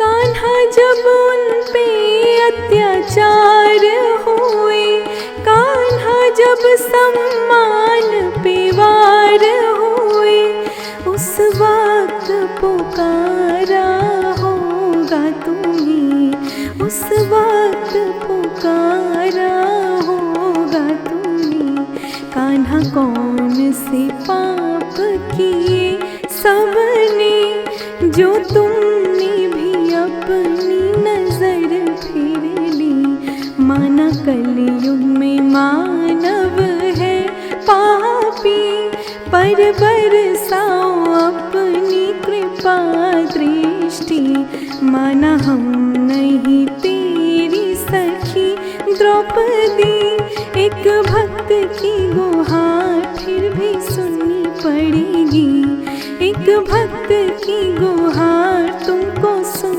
कान्हा जब उन पे अत्याचार हुए, कान्हा जब सम्मान पे वार हुए, उस वक्त पुकारा होगा तुम्हें, उस वक्त पुकारा होगा तुम्हें। कान्हा कौन से पाप किए सबने, जो तुमने भी अपनी नजर फेर ली। माना कलयुग में मानव है पापी, पर बरसाओ अपनी कृपा दृष्टि। माना हम नहीं तेरी सखी द्रौपदी, एक भक्त की गुहार फिर भी सुननी पड़ेगी, एक भक्त की गुहार